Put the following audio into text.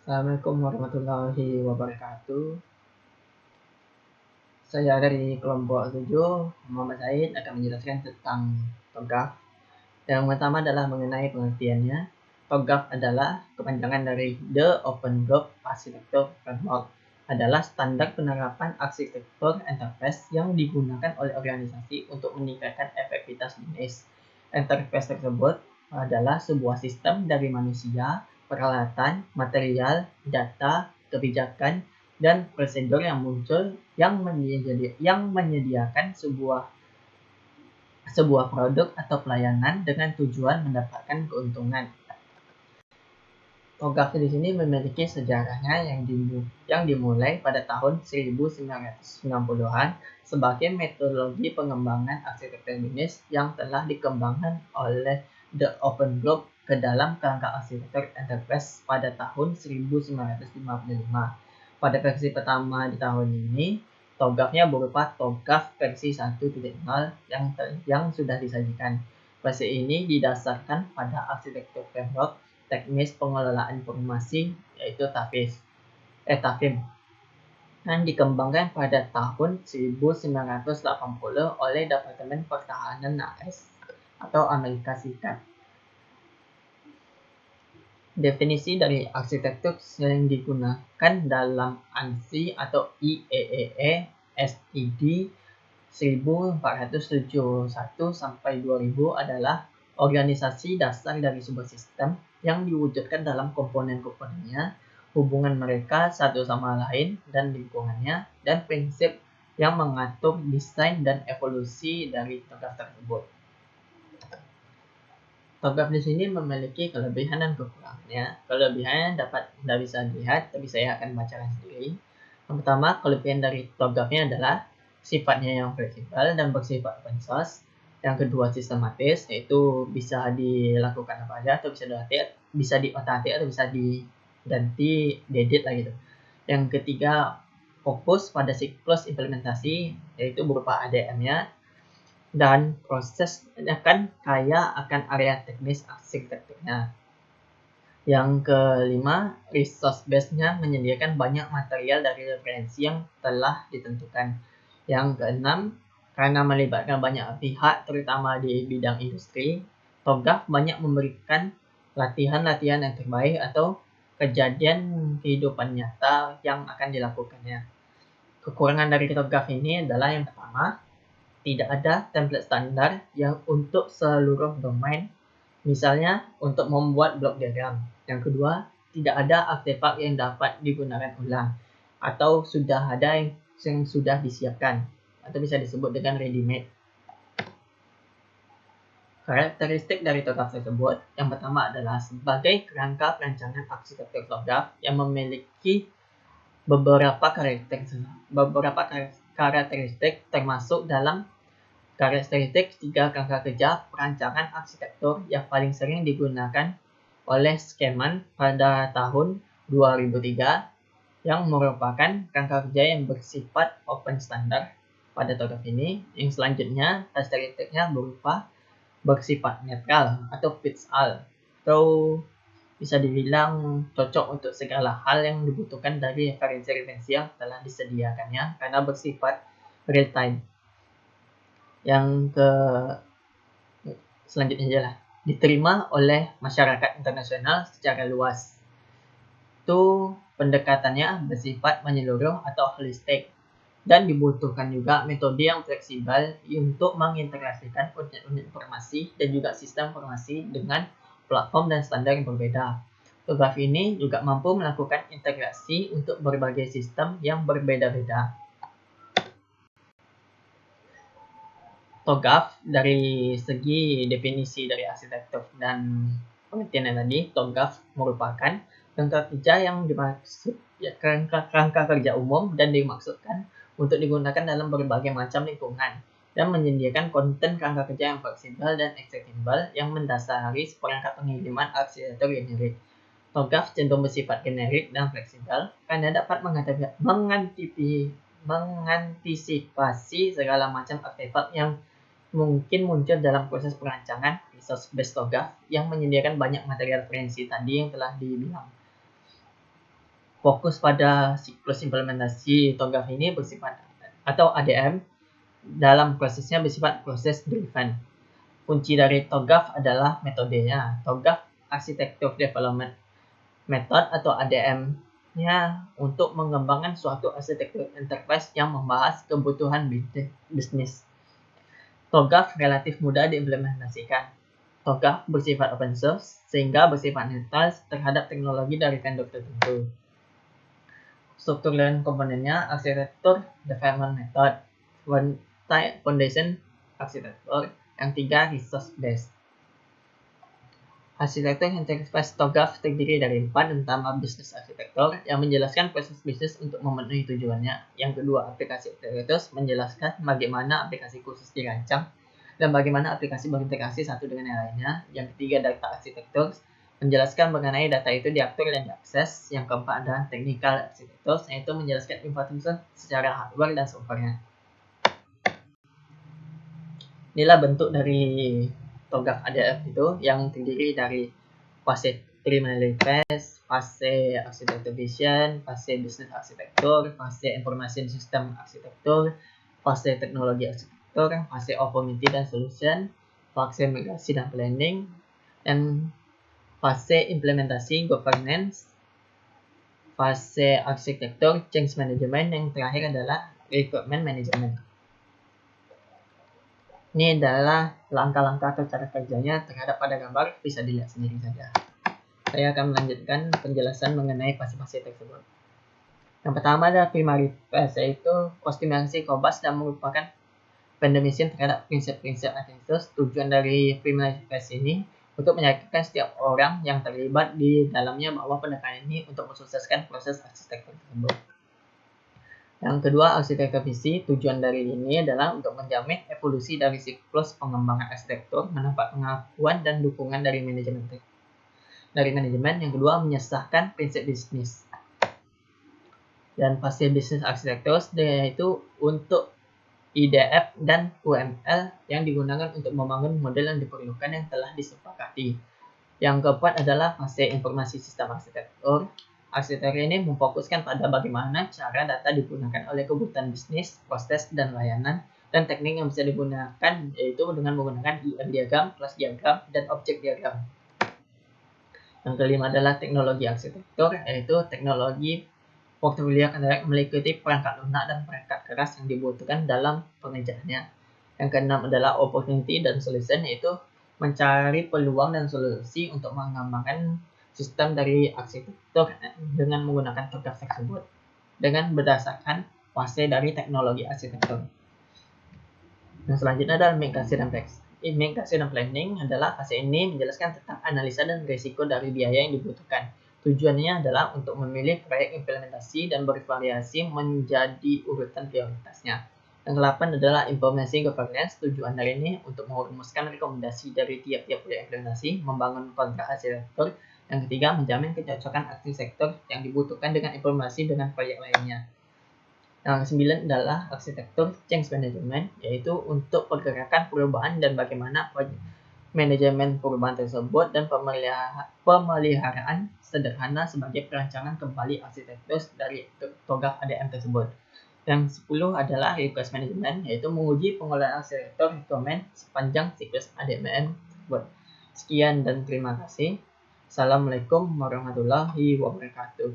Assalamualaikum warahmatullahi wabarakatuh. Saya dari kelompok 7, Muhammad Said, akan menjelaskan tentang TOGAF. Yang pertama adalah mengenai pengertiannya. TOGAF adalah kepanjangan dari The Open Group Architecture Framework, adalah standar penerapan arsitektur enterprise yang digunakan oleh organisasi untuk meningkatkan efektivitas bisnis. Enterprise tersebut adalah sebuah sistem dari manusia, peralatan, material, data, kebijakan, dan prosedur yang muncul yang menyediakan sebuah produk atau pelayanan dengan tujuan mendapatkan keuntungan. TOGAF di sini memiliki sejarahnya yang dimulai pada tahun 1990-an sebagai metodologi pengembangan arsitektur bisnis yang telah dikembangkan oleh The Open Group ke dalam kerangka arsitektur enterprise pada tahun 1955. Pada versi pertama di tahun ini, TOGAF-nya berupa TOGAF versi 1.0 yang sudah disajikan. Versi ini didasarkan pada arsitektur framework teknis pengelolaan informasi yaitu TAFIM yang dikembangkan pada tahun 1980 oleh Departemen Pertahanan AS atau Amerika Serikat. Definisi dari arsitektur yang digunakan dalam ANSI atau IEEE SID 1471 sampai 2000 adalah organisasi dasar dari sebuah sistem yang diwujudkan dalam komponen-komponennya, hubungan mereka satu sama lain dan lingkungannya, dan prinsip yang mengatur desain dan evolusi dari TOGAF tersebut. TOGAF di sini memiliki kelebihan dan kekurangannya. Kelebihannya tidak bisa dilihat, tapi saya akan bacakan sendiri. Yang pertama, kelebihan dari TOGAF-nya adalah sifatnya yang fleksibel dan bersifat open source. Yang kedua, sistematis, yaitu bisa dilakukan apa aja atau bisa diotak-atik atau bisa diganti diedit lah gitu. Yang ketiga, fokus pada siklus implementasi, yaitu berupa ADM-nya, dan proses akan kaya akan area teknis arsitekturnya. Yang kelima, resource base-nya menyediakan banyak material dari referensi yang telah ditentukan. Yang keenam, karena melibatkan banyak pihak terutama di bidang industri, TOGAF banyak memberikan latihan-latihan yang terbaik atau kejadian kehidupan nyata yang akan dilakukannya. Kekurangan dari TOGAF ini adalah yang pertama, tidak ada template standar yang untuk seluruh domain, misalnya untuk membuat blok diagram. Yang kedua, tidak ada artefak yang dapat digunakan ulang atau sudah ada yang sudah disiapkan atau bisa disebut dengan ready-made. Karakteristik dari TOGAF tersebut, yang pertama adalah sebagai kerangka perancangan arsitektur TOGAF yang memiliki beberapa karakteristik termasuk dalam karakteristik 3 kerangka kerja perancangan arsitektur yang paling sering digunakan oleh Skeman pada tahun 2003 yang merupakan kerangka kerja yang bersifat open standard pada TOGAF ini. Yang selanjutnya, karakteristiknya berupa bersifat netral atau fits all atau bisa dibilang cocok untuk segala hal yang dibutuhkan dari referensi-referensi yang telah disediakannya karena bersifat real time. Yang selanjutnya adalah diterima oleh masyarakat internasional secara luas. Itu pendekatannya bersifat menyeluruh atau holistik dan dibutuhkan juga metode yang fleksibel untuk mengintegrasikan unit informasi dan juga sistem informasi dengan platform dan standar yang berbeda. TOGAF ini juga mampu melakukan integrasi untuk berbagai sistem yang berbeda-beda. TOGAF dari segi definisi dari arsitektur dan pengertiannya tadi, TOGAF merupakan kerangka kerja yang dimaksud kerangka kerja umum dan dimaksudkan untuk digunakan dalam berbagai macam lingkungan dan menyediakan konten kerangka kerja yang fleksibel dan extensible yang mendasari seperangkat pengiriman arsitektur generik. TOGAF cenderung bersifat generik dan fleksibel karena dapat mengantisipasi segala macam artefak yang mungkin muncul dalam proses perancangan resource based TOGAF yang menyediakan banyak material referensi tadi yang telah dibilang. Fokus pada siklus implementasi TOGAF ini bersifat atau ADM dalam prosesnya bersifat proses driven. Kunci dari TOGAF adalah metodenya. TOGAF Architecture Development Method atau ADM-nya untuk mengembangkan suatu arsitektur enterprise yang membahas kebutuhan bisnis. TOGAF relatif mudah diimplementasikan. TOGAF bersifat open source sehingga bersifat netral terhadap teknologi dari vendor tertentu. Struktur dan komponennya arsitektur development method, foundation arsitektur, yang 3 resource based. Arsitektur enterprise TOGAF terdiri dari 4, utama bisnis arsitektur yang menjelaskan proses bisnis untuk memenuhi tujuannya. Yang kedua, aplikasi arsitektur menjelaskan bagaimana aplikasi khusus dirancang dan bagaimana aplikasi berintegrasi satu dengan yang lainnya. Yang ketiga, data arsitektur menjelaskan mengenai data itu diatur dan diakses. Yang keempat adalah technical arsitektur, yaitu menjelaskan infrastruktur secara hardware dan software-nya. Inilah bentuk dari TOGAF ADF itu yang terdiri dari fase preliminary phase, fase architecture vision, fase business arsitektur, fase information system arsitektur, fase teknologi arsitektur, fase opportunity dan solution, fase migrasi dan planning, dan fase implementasi governance, fase arsitektur change management, yang terakhir adalah requirement management. Ini adalah langkah-langkah atau cara kerjanya terhadap pada gambar, bisa dilihat sendiri saja. Saya akan melanjutkan penjelasan mengenai fase-fase tersebut. Yang pertama adalah primary phase, yaitu optimasi COBOS dan merupakan fundamental terhadap prinsip-prinsip arsitektur. Tujuan dari primary phase ini untuk meyakinkan setiap orang yang terlibat di dalamnya bahwa pendekatan ini untuk mensukseskan proses arsitektur tersebut. Yang kedua, arsitektur visi. Tujuan dari ini adalah untuk menjamin evolusi dari siklus pengembangan arsitektur, mendapat pengakuan dan dukungan dari manajemen. Yang kedua, menyesahkan prinsip bisnis. Dan fase bisnis arsitektur yaitu untuk IDF dan UML yang digunakan untuk membangun model yang diperlukan yang telah disepakati. Yang keempat adalah fase informasi sistem arsitektur. Arsitektur ini memfokuskan pada bagaimana cara data digunakan oleh kebutuhan bisnis, proses, dan layanan, dan teknik yang bisa digunakan yaitu dengan menggunakan UM diagram, class diagram, dan object diagram. Yang kelima adalah teknologi arsitektur, yaitu teknologi portfolio yang meliputi perangkat lunak dan perangkat keras yang dibutuhkan dalam pengerjaannya. Yang keenam adalah opportunity dan solution, yaitu mencari peluang dan solusi untuk mengembangkan sistem dari arsitektur dengan menggunakan TOGAF tersebut dengan berdasarkan fase dari teknologi arsitektur. Yang selanjutnya adalah migrasi dan planning adalah fase ini menjelaskan tentang analisa dan risiko dari biaya yang dibutuhkan. Tujuannya adalah untuk memilih proyek implementasi dan bervariasi menjadi urutan prioritasnya. Yang ke-8 adalah informasi governance. Tujuan dari ini untuk merumuskan rekomendasi dari tiap-tiap proyek implementasi, membangun kontrak arsitektur. Yang ketiga, menjamin kecocokan arsitektur yang dibutuhkan dengan informasi dengan proyek lainnya. Yang ke-9 adalah arsitektur change management, yaitu untuk pergerakan perubahan dan bagaimana manajemen perubahan tersebut dan pemeliharaan sederhana sebagai perancangan kembali arsitektur dari TOGAF ADM tersebut. Yang 10 adalah request management, yaitu menguji pengolahan arsitektur requirement sepanjang siklus ADM tersebut. Sekian dan terima kasih. Assalamualaikum warahmatullahi wabarakatuh.